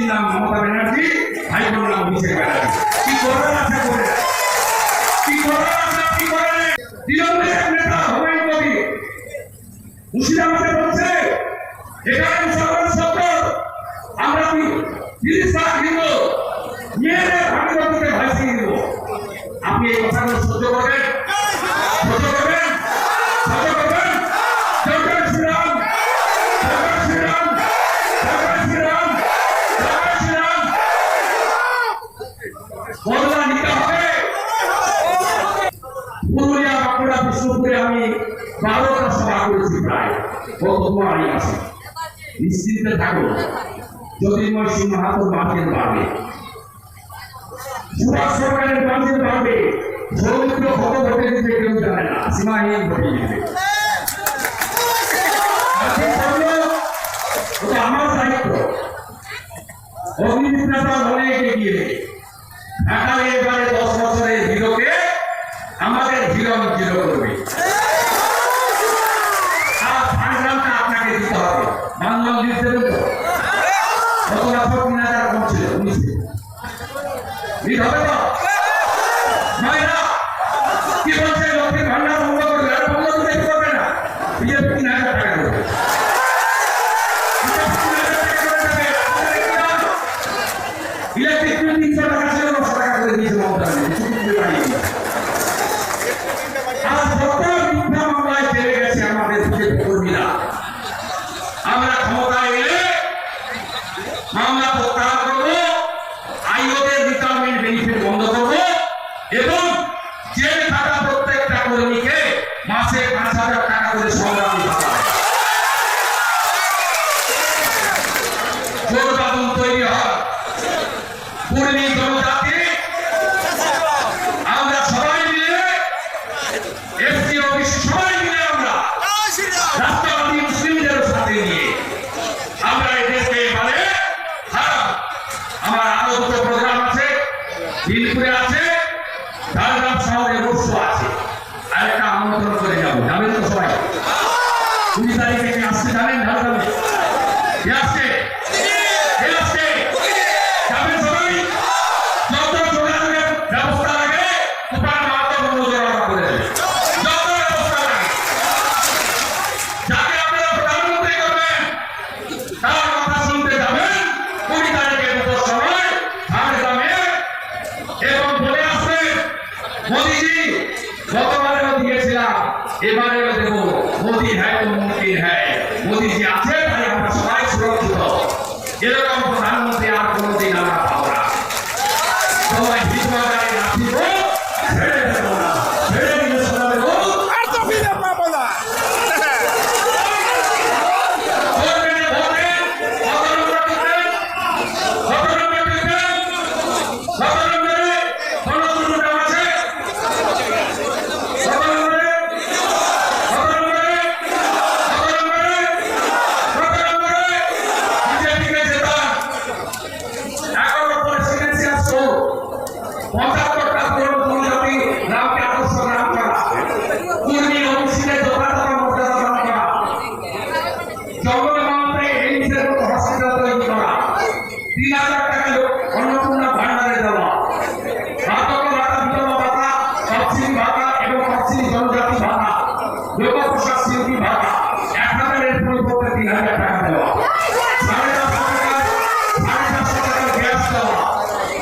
পিসির নাম মমতা ব্যানার্জি, ভাইবোন নাম অভিষেক ব্যানার্জি। কি করবেন আশা করে, কি করবেন আশা, কি করেন? তৃণমূলের নেতা হুমায়ুন কবির মুর্শিদাবাদে বলছে এখানে মুসলমান সত্তর, আমরা 30 লাখ হিন্দু মেয়েদের ভাগ্যবতীকে ভাসিয়ে দেব। আপনি এই কথাগুলো সহ্য করবেন? সহ্য করবেন? সহ্য করবেন? জয় শ্রীরাম, জয় শ্রীরাম, জয় শ্রীরাম, জয় শ্রীরাম। বদলা নিতে হবে। পুরুলিয়া, বাঁকুড়া, বিষ্ণুপুরে আমি 12টা সভা করেছি প্রায় গত 2 মাসে। নিশ্চিন্তে থাকুন, জ্যোতির্ময় সিং মাহাতোর মার্কেট বাড়বে, সুভাষ সরকারের মার্কেট বাড়বে, সৌমিত্র কত ভোটে দিতে কেউ জানে না, সীমাহীন ভোটে দিতে। আমার দায়িত্ব অগ্নিমিত্রা অনেক এগিয়ে ঢাকায় এবারে 10 বছরের হিরোকে আমাদের হিরো করবে। আর ফান্ডটা আপনাকে দিতে হবে। বাংলা দিতে দেবেন তো? কত লাখ 3,000 কম ছিল 19-এ দিতে হবে তো? মায়েরা কি বলছে? লক্ষ্মীর ভান্ডার বন্ধ করবে, আর বন্ধ করতে পারবে না। বিজেপি 3,000 টাকা দেবে, ইলেকট্রিক 300 টাকা ছিল 900 টাকা করে দিয়েছে মমতা ব্যানার্জি। আর যত মিথ্যা মামলায় চলে গেছে আমাদের বিজেপি কর্মীরা, আমরা ক্ষমতায় এলে মামলা প্রত্যাহার করবো, আইওদের রিটায়ারমেন্ট বেনিফিট বন্ধ করবো এবং জেলে থাকা প্রত্যেকটা কর্মীকে মাসে 5,000 টাকা করে সংগ্রামী ভাতা জোরবাদন তৈরি হয়। কর্মী জনজাতি আমরা সবাই মিলে এসপি অফিস সবাই মিলে আমরা রাষ্ট্রবাদী মুসলিমদের সাথে নিয়ে আমরা এই দেশকে এবারে আমার আরো 2টো প্রোগ্রাম আছে, দিনপুরে আছে, ঝাড়গ্রাম শহরে রোড শো আছে। আর একটা আমন্ত্রণ করে যাবো, যাবেন তো সবাই? 20 তারিখে কি আসছে জানেন? ঝাড়গ্রামে কে আসছে? কে আসছে? যাবেন সবাই? যত যোগাযোগের ব্যবস্থা লাগে কুপার মাহাতো বন্ধুরা করে দেবে, যত ব্যবস্থা লাগে। যাকে আপনারা প্রধানমন্ত্রী করবেন তার কথা শুনতে যাবেন 20 তারিখে দুটোর সময় ঝাড়গ্রামে, এবং বলে আসবেন মোদীজি গতবারেও দিয়েছিলাম, এবারেও দেব, মোদী হ্যাঁ তো মুমকিন হ্যাঁ, মোদীজি আছে তাই আমরা সবাই সুরক্ষিত। এরকম প্রধানমন্ত্রী আর কোনোদিন আমরা পাবো না। সবাই বিধবাগারে রাখিব, ছেড়ে দেব না, ছেড়ে দিলে শোনাবে গো। আর তো ফিরে পাবো না।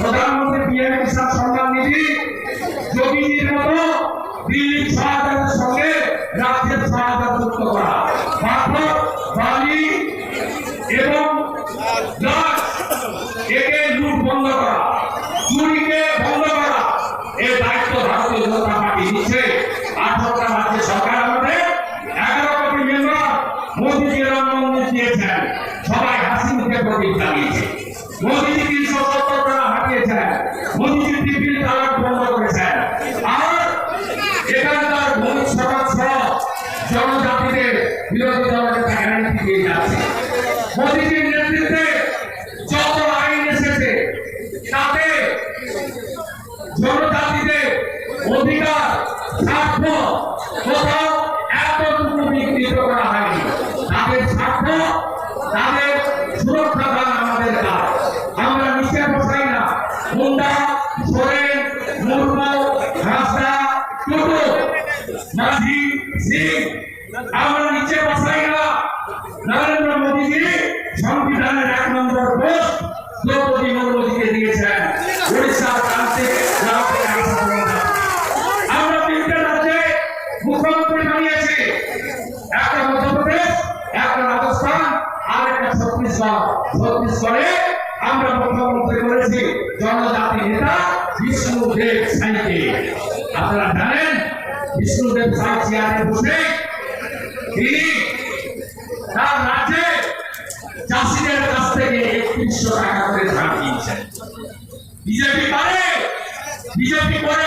প্রধানমন্ত্রী পিএম কিষাণ সম্মান নিধি যোগীজির মতো দিল্লির সহায়তার সঙ্গে রাজ্যের সহায়তা যুক্ত করা, পাথর, বালি এবং একে লুট বন্ধ করা, চুরিকে বন্ধ করা, এই দায়িত্ব ভারতীয় জনতা পার্টি নিচ্ছে। 18টা রাজ্য সরকার আমাদের 11 কোটি মেম্বার মোদীজি রাম মন্দির দিয়েছেন, সবাই হাসি মুখে প্রদীপ জ্বালিয়েছে। মোদীজি 370 টাকা হাঁটিয়েছেন, মোদীজি টিফিন তালাক বন্ধ করেছেন। আর এখানকার ভূমিক সমাজ জনজাতিদের বিরোধী দলের গ্যারান্টি দিয়ে যাচ্ছে। মোদীজির নেতৃত্বে যত আইন এসেছে তাতে জনজাতিদের অধিকার স্বার্থ কোথাও এতটুকু বিকৃত করা হয়নি। তাদের স্বার্থ, তাদের সুরক্ষা দান আমাদের কাজ। সোরেন, মুর্মু, হাসদা, টুটু, মাঝি, সিং, আমরা নিচে বসাই না। নরেন্দ্র মোদীজি সংবিধানের 1 নম্বর পোস্ট দ্রৌপদী মুর্মুজিকে দিয়েছেন। উড়িষ্যার প্রান্তে আমরা 3টে রাজ্যে মুখ্যমন্ত্রী বানিয়েছি, একটা মধ্যপ্রদেশ, একটা রাজস্থান, আর একটা ছত্তিশগড়। ছত্তিশগড়ে আমরা মুখ্যমন্ত্রী করেছি জনজাতি নেতা বিষ্ণুদেব সাইকে। আপনারা জানেন বিষ্ণুদেব সাই চেয়ারে বসে তিনি তার রাজ্যে চাষিদের কাছ থেকে 3100 টাকা করে ধার দিয়েছেন। বিজেপি করে